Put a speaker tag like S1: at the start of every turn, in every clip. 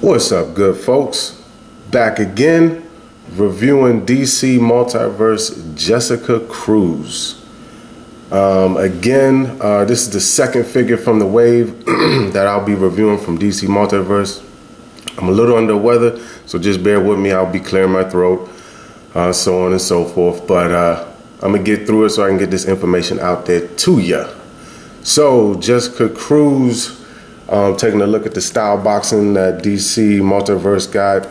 S1: What's up, good folks? Back again, reviewing DC Multiverse Jessica Cruz. This is the second figure from the wave that I'll be reviewing from DC Multiverse. I'm a little under the weather, so just bear with me. I'll be clearing my throat, so on and so forth. But I'm gonna get through it so I can get this information out there to ya. So Jessica Cruz. Taking a look at the style boxing that DC Multiverse got,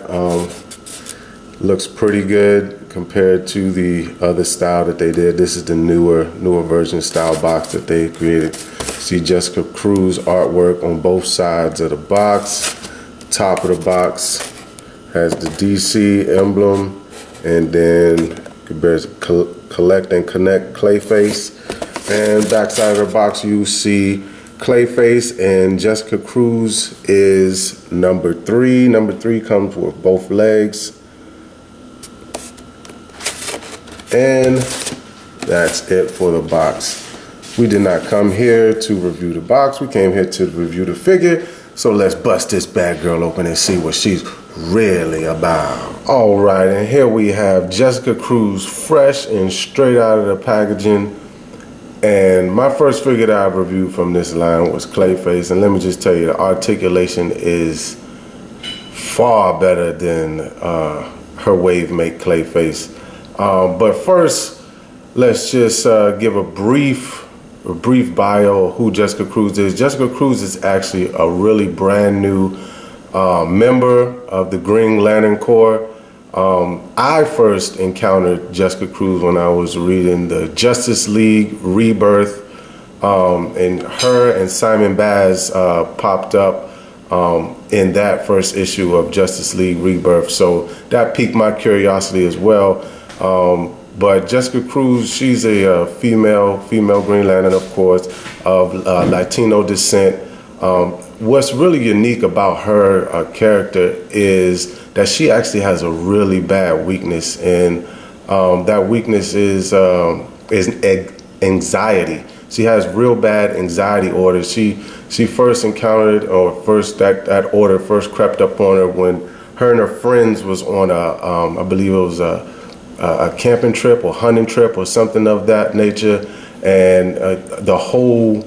S1: looks pretty good compared to the other style that they did. This is the newer version style box that they created. See Jessica Cruz artwork on both sides of the box. Top of the box has the DC emblem, and then there's collect and connect Clayface. And backside of the box you see Clayface, and Jessica Cruz is number 3. Number 3 comes with both legs. And that's it for the box. We did not come here to review the box. We came here to review the figure. So let's bust this bad girl open and see what she's really about. All right, and here we have Jessica Cruz, fresh and straight out of the packaging. And my first figure that I've reviewed from this line was Clayface, and let me just tell you, the articulation is far better than her wave mate Clayface. But first, let's just give a brief bio of who Jessica Cruz is. Jessica Cruz is actually a really brand new member of the Green Lantern Corps. I first encountered Jessica Cruz when I was reading the Justice League Rebirth, and her and Simon Baz popped up in that first issue of Justice League Rebirth, so that piqued my curiosity as well. But Jessica Cruz, she's a female Green Lantern, of course, of Latino descent. What's really unique about her character is that she actually has a really bad weakness, and that weakness is anxiety. She has real bad anxiety orders. She first encountered, or that order first crept up on her when her and her friends was on I believe it was a camping trip or hunting trip or something of that nature, and the whole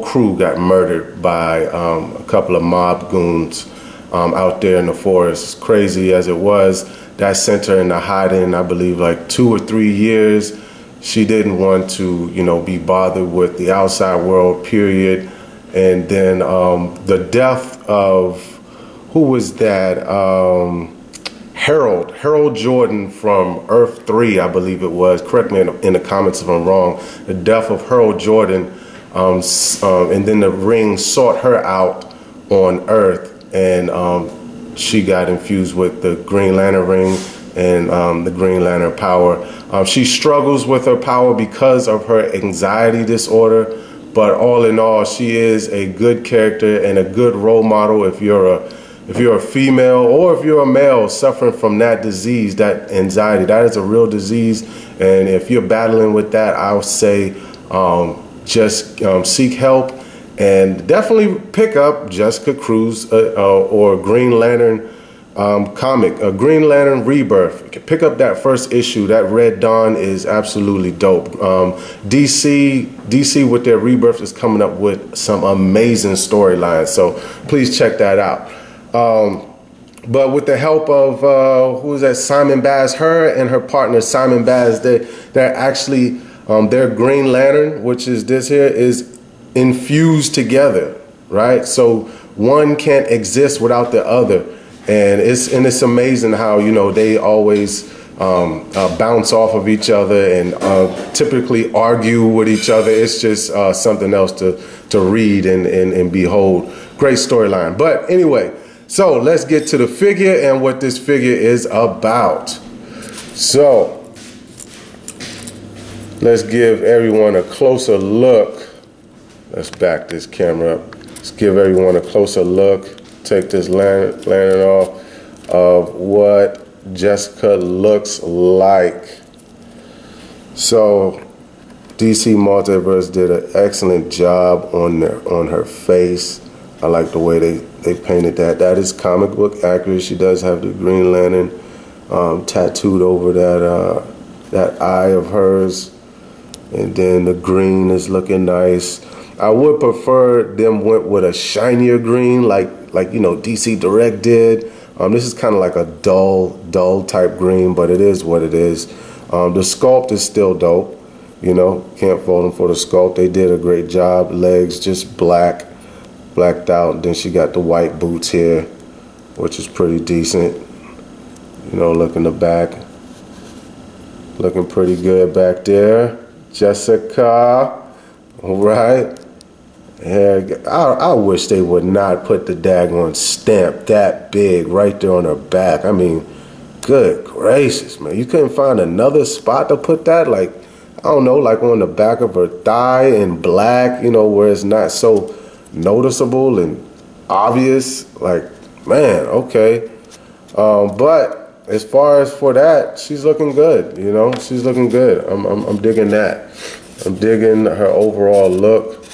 S1: crew got murdered by a couple of mob goons out there in the forest. Crazy as it was, that sent her into hiding, I believe, like 2 or 3 years. She didn't want to, be bothered with the outside world, period. And then the death of, who was that? Harold Jordan from Earth 3, I believe it was. Correct me in the comments if I'm wrong. The death of Harold Jordan, and then the ring sought her out on Earth, and she got infused with the Green Lantern ring and the Green Lantern power. She struggles with her power because of her anxiety disorder, but all in all, she is a good character and a good role model if you're a female or if you're a male suffering from that disease, that anxiety. That is a real disease, and if you're battling with that, I would say just seek help. And definitely pick up Jessica Cruz or Green Lantern comic, a Green Lantern Rebirth. Pick up that first issue. That Red Dawn is absolutely dope. DC with their Rebirth is coming up with some amazing storylines, so please check that out. But with the help of who is that? Simon Baz, her and her partner Simon Baz, they're actually their Green Lantern, which is this here, is infused together, right? So one can't exist without the other, and it's amazing how they always bounce off of each other and typically argue with each other. It's just something else to read and behold. Great storyline. But anyway, so let's get to the figure and what this figure is about. So let's give everyone a closer look. Let's back this camera up. Let's give everyone a closer look. Take this lantern off of what Jessica looks like. So DC Multiverse did an excellent job on her face. I like the way they painted that. That is comic book accurate. She does have the Green Lantern tattooed over that eye of hers. And then the green is looking nice. I would prefer them went with a shinier green like you know DC Direct did. This is kind of like a dull type green, but it is what it is. The sculpt is still dope. You know, can't fault them for the sculpt. They did a great job. Legs just blacked out. Then she got the white boots here, which is pretty decent. You know, look in the back. Looking pretty good back there. Jessica, all right. Yeah, I wish they would not put the daggone stamp that big right there on her back. I mean, good gracious, man. You couldn't find another spot to put that? Like, I don't know, like on the back of her thigh in black, you know, where it's not so noticeable and obvious. Like, man, okay. But as far as for that, she's looking good, you know. She's looking good. I'm digging that. I'm digging her overall look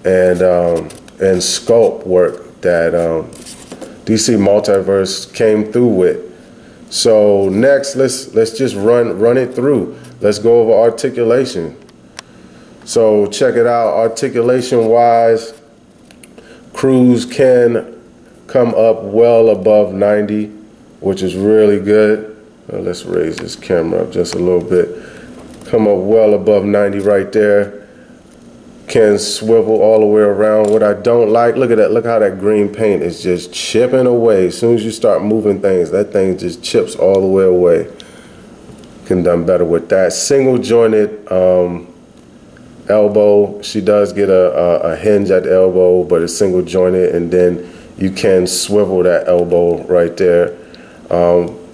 S1: and sculpt work that DC Multiverse came through with. So next, let's just run it through. Let's go over articulation. So check it out. Articulation wise, Cruz can come up well above 90, which is really good. Let's raise this camera up just a little bit. Come up well above 90 right there. Can swivel all the way around. What I don't like, look at that, look how that green paint is just chipping away. As soon as you start moving things, that thing just chips all the way away. Can done better with that. Single jointed elbow. She does get a hinge at the elbow, but it's single jointed, and then you can swivel that elbow right there.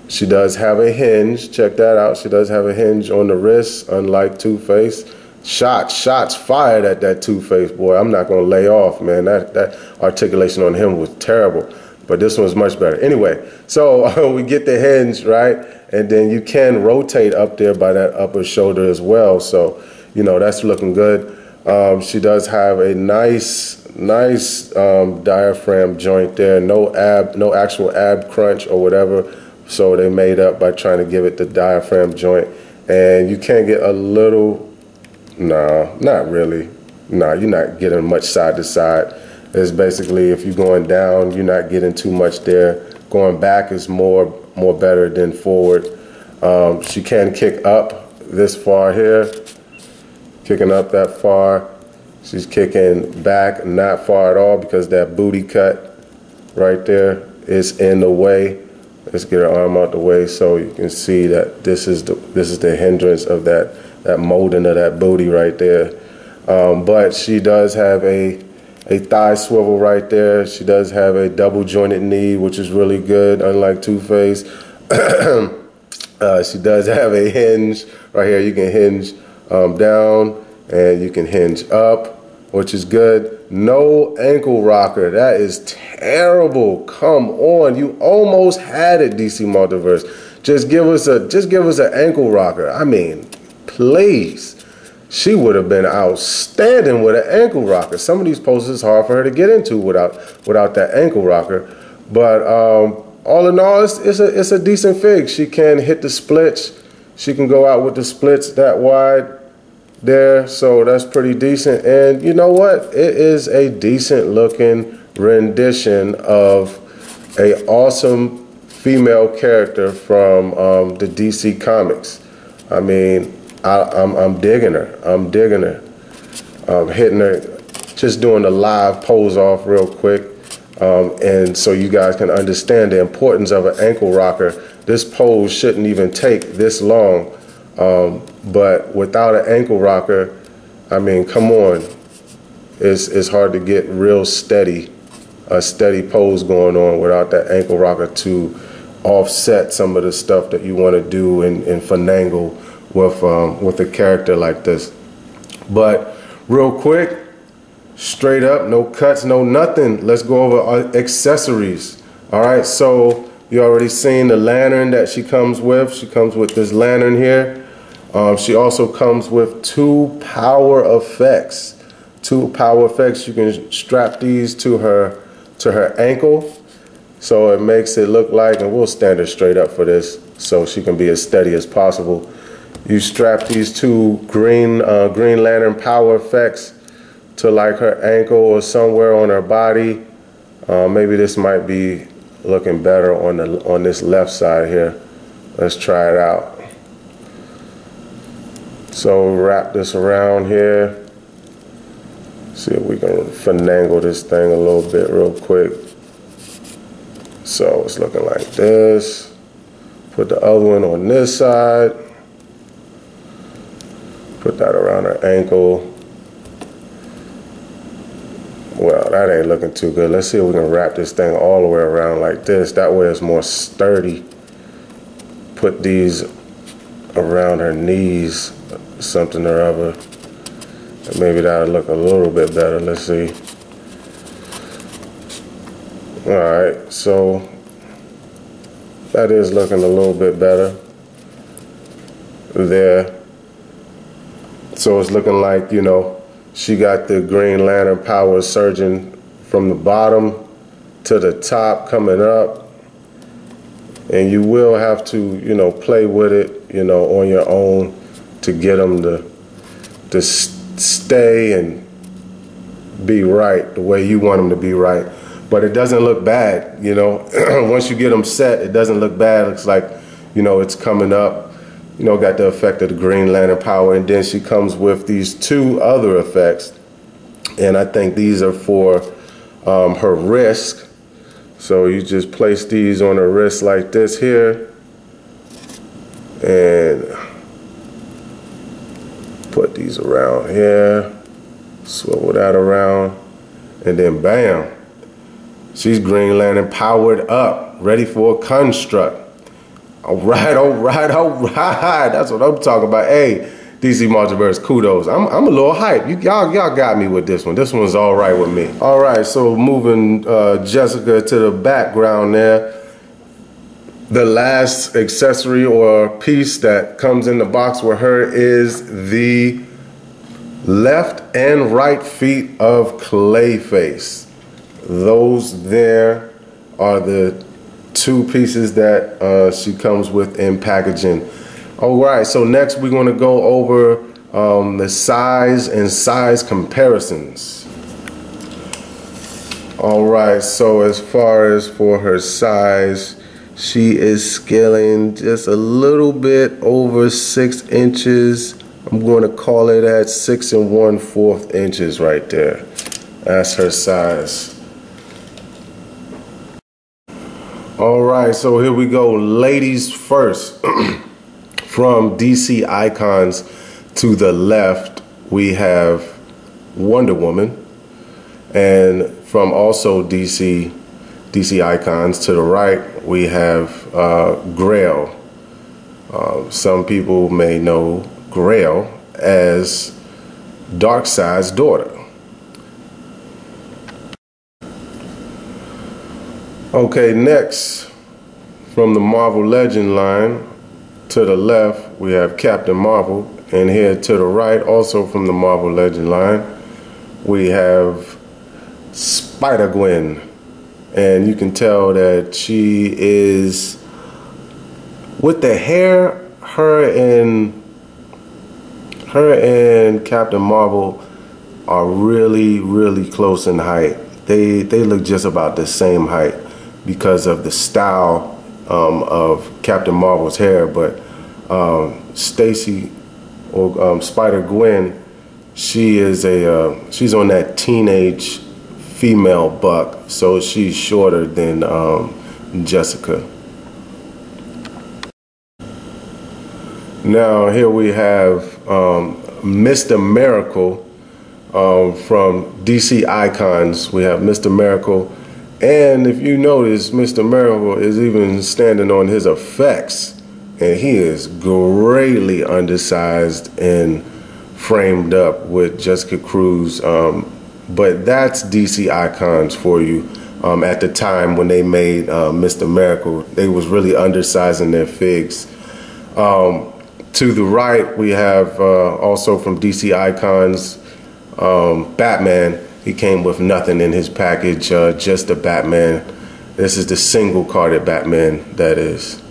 S1: She does have a hinge. Check that out. She does have a hinge on the wrist, unlike Two-Face. Shots fired at that Two-Face, boy. I'm not gonna lay off, man. That articulation on him was terrible, but this one's much better. Anyway, so we get the hinge, right? And then you can rotate up there by that upper shoulder as well. So, you know, that's looking good. She does have a nice diaphragm joint there. No actual ab crunch or whatever. So they made up by trying to give it the diaphragm joint. And you can get a little, no, not really. No, you're not getting much side to side. It's basically, if you're going down, you're not getting too much there. Going back is more better than forward. She can kick up this far here, kicking up that far. She's kicking back not far at all because that booty cut right there is in the way. Let's get her arm out the way so you can see that this is the hindrance of that molding of that booty right there. But she does have a thigh swivel right there. She does have a double jointed knee, which is really good, unlike Two-Face. She does have a hinge right here. You can hinge down and you can hinge up, which is good. No ankle rocker. That is terrible. Come on, you almost had it, DC Multiverse. Just give us an ankle rocker. I mean, please. She would have been outstanding with an ankle rocker. Some of these poses is hard for her to get into without that ankle rocker. But all in all, it's a decent fig. She can hit the splits. She can go out with the splits that wide there. So that's pretty decent. And you know what? It is a decent looking rendition of an awesome female character from the DC Comics. I mean, I'm digging her. I'm digging her. Hitting her, just doing the live pose off real quick. And so you guys can understand the importance of an ankle rocker. This pose shouldn't even take this long. But without an ankle rocker, I mean, come on. It's hard to get real steady, a steady pose going on without that ankle rocker to offset some of the stuff that you want to do and finagle with a character like this. But real quick, straight up, no cuts, no nothing. Let's go over our accessories. All right, so you already seen the lantern that she comes with. She comes with this lantern here. She also comes with two power effects. You can strap these to her to her ankle. So it makes it look like, and we'll stand her straight up for this so she can be as steady as possible. You strap these two Green Lantern power effects to like her ankle or somewhere on her body. Maybe this might be looking better on this left side here. Let's try it out. So wrap this around here. See if we can finagle this thing a little bit real quick. So it's looking like this. Put the other one on this side. Put that around her ankle. Well, that ain't looking too good. Let's see if we can wrap this thing all the way around like this. That way it's more sturdy. Put these around her knees, something or other. And maybe that'll look a little bit better. Let's see. All right, so that is looking a little bit better there. So it's looking like, you know, she got the Green Lantern power surging from the bottom to the top coming up. And you will have to, you know, play with it, you know, on your own to get them to stay and be right the way you want them to be right. But it doesn't look bad, you know. Once you get them set, it doesn't look bad. It looks like, you know, it's coming up. You know, got the effect of the Green Lantern power, and then she comes with these two other effects, and I think these are for her wrist. So you just place these on her wrist like this here, and put these around here, swivel that around, and then bam, she's Green Lantern powered up, ready for a construct. All right, all right, all right. That's what I'm talking about. Hey, DC Multiverse, kudos. I'm a little hyped. Y'all got me with this one. This one's all right with me. All right, so moving Jessica to the background there. The last accessory or piece that comes in the box with her is the left and right feet of Clayface. Those there are the two pieces that she comes with in packaging. All right, so next we're going to go over the size and size comparisons. All right, so as far as for her size, she is scaling just a little bit over 6 inches. I'm going to call it at 6 1/4 inches right there. That's her size. All right, so here we go. Ladies first. From DC Icons to the left, we have Wonder Woman. And from also DC Icons to the right, we have Grail. Some people may know Grail as Darkseid's daughter. Okay, next, from the Marvel Legend line, to the left, we have Captain Marvel, and here to the right, also from the Marvel Legend line, we have Spider-Gwen. And you can tell that she is, with the hair, her and Captain Marvel are really, really close in height. They look just about the same height because of the style of Captain Marvel's hair, but Stacy or Spider-Gwen, she's on that teenage female buck, so she's shorter than Jessica. Now here we have Mr. Miracle from DC Icons. We have Mr. Miracle. And if you notice, Mr. Miracle is even standing on his effects, and he is greatly undersized and framed up with Jessica Cruz. But that's DC Icons for you. At the time when they made Mr. Miracle, they was really undersizing their figs. To the right, we have also from DC Icons, Batman. He came with nothing in his package, just the Batman. This is the single carded Batman, that is.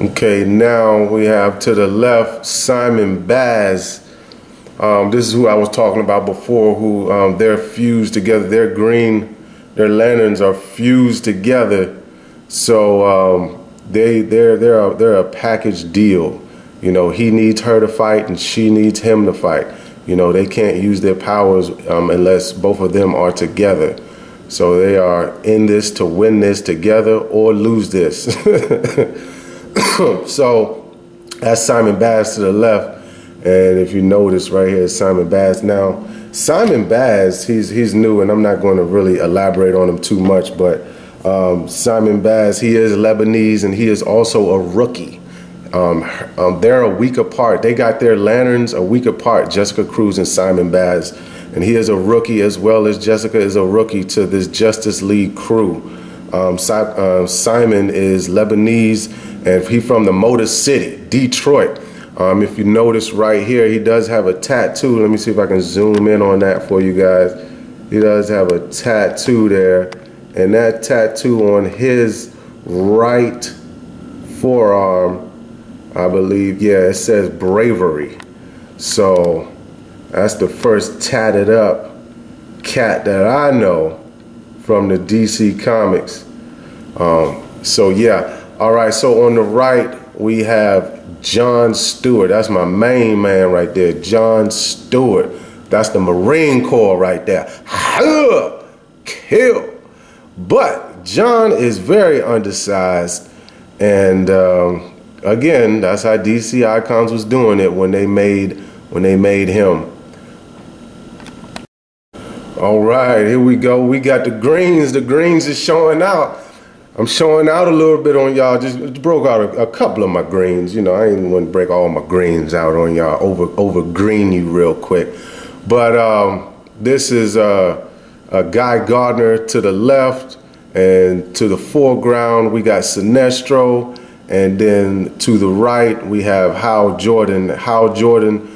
S1: Okay, now we have to the left Simon Baz. This is who I was talking about before, who they're fused together. They're green, their lanterns are fused together. So they're a package deal. You know, he needs her to fight and she needs him to fight. You know, they can't use their powers unless both of them are together. So they are in this to win this together or lose this. So that's Simon Baz to the left. And if you notice right here, Simon Baz. Now, Simon Baz, he's new, and I'm not going to really elaborate on him too much, but Simon Baz, he is Lebanese, and he is also a rookie. They're a week apart. They got their lanterns a week apart, Jessica Cruz and Simon Baz. And he is a rookie as well as Jessica is a rookie to this Justice League crew. Simon is Lebanese, and he's from the Motor City, Detroit. If you notice right here, he does have a tattoo. Let me see if I can zoom in on that for you guys. He does have a tattoo there. And that tattoo on his right forearm, I believe, yeah, it says bravery. So that's the first tatted up cat that I know from the DC Comics. So yeah, all right, so on the right, we have John Stewart. That's my main man right there, John Stewart. That's the Marine Corps right there. Kill. But John is very undersized, and again, that's how DC Icons was doing it when they made him. All right, here we go. We got the greens. The greens is showing out. I'm showing out a little bit on y'all. Just broke out a couple of my greens. You know, I ain't want to break all my greens out on y'all. Over green you real quick. But this is Guy Gardner to the left, and to the foreground we got Sinestro, and then to the right we have Hal Jordan. Hal Jordan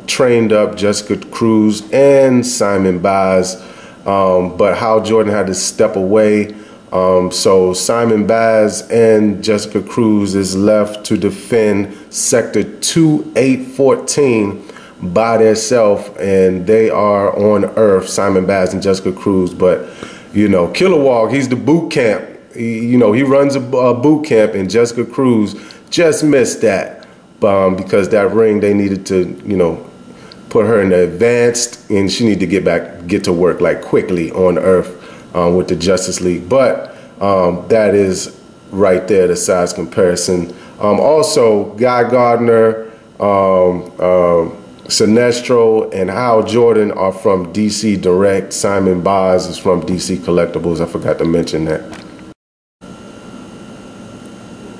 S1: trained up Jessica Cruz and Simon Baz, but Hal Jordan had to step away. So Simon Baz and Jessica Cruz is left to defend Sector 2814 by themselves, and they are on Earth, Simon Baz and Jessica Cruz. But you know, Kilowog, he's the boot camp. He runs a boot camp, and Jessica Cruz just missed that because that ring, they needed to, you know, put her in the advanced, and she needed to get to work like quickly on Earth with the Justice League. But that is right there, the size comparison. Also, Guy Gardner, Sinestro, and Hal Jordan are from DC Direct. Simon Baz is from DC Collectibles. I forgot to mention that.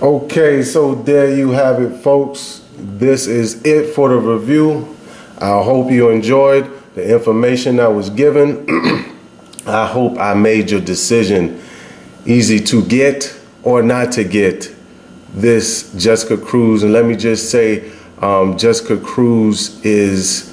S1: Okay, so there you have it, folks. This is it for the review. I hope you enjoyed the information that was given. I hope I made your decision easy to get or not to get this Jessica Cruz. And let me just say, Jessica Cruz is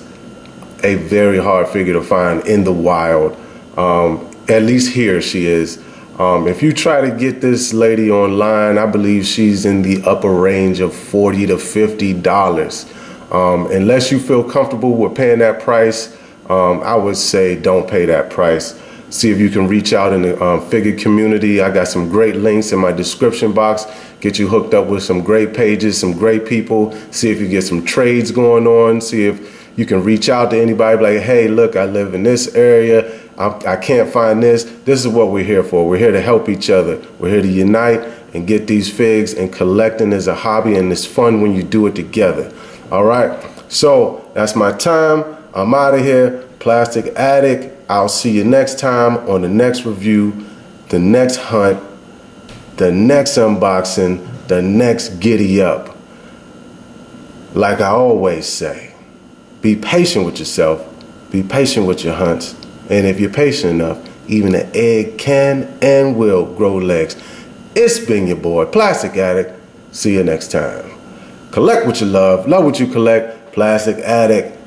S1: a very hard figure to find in the wild. At least here she is. If you try to get this lady online, I believe she's in the upper range of $40 to $50. Unless you feel comfortable with paying that price, I would say don't pay that price. See if you can reach out in the figure community. I got some great links in my description box. Get you hooked up with some great pages, some great people. See if you get some trades going on. See if you can reach out to anybody like, hey, look, I live in this area. I can't find this. This is what we're here for. We're here to help each other. We're here to unite and get these figs, and collecting is a hobby, and it's fun when you do it together. All right. So that's my time. I'm out of here. Plastic Addict. I'll see you next time on the next review, the next hunt, the next unboxing, the next giddy up. Like I always say, be patient with yourself, be patient with your hunts, and if you're patient enough, even an egg can and will grow legs. It's been your boy, Plastic Addict. See you next time. Collect what you love what you collect. Plastic Addict.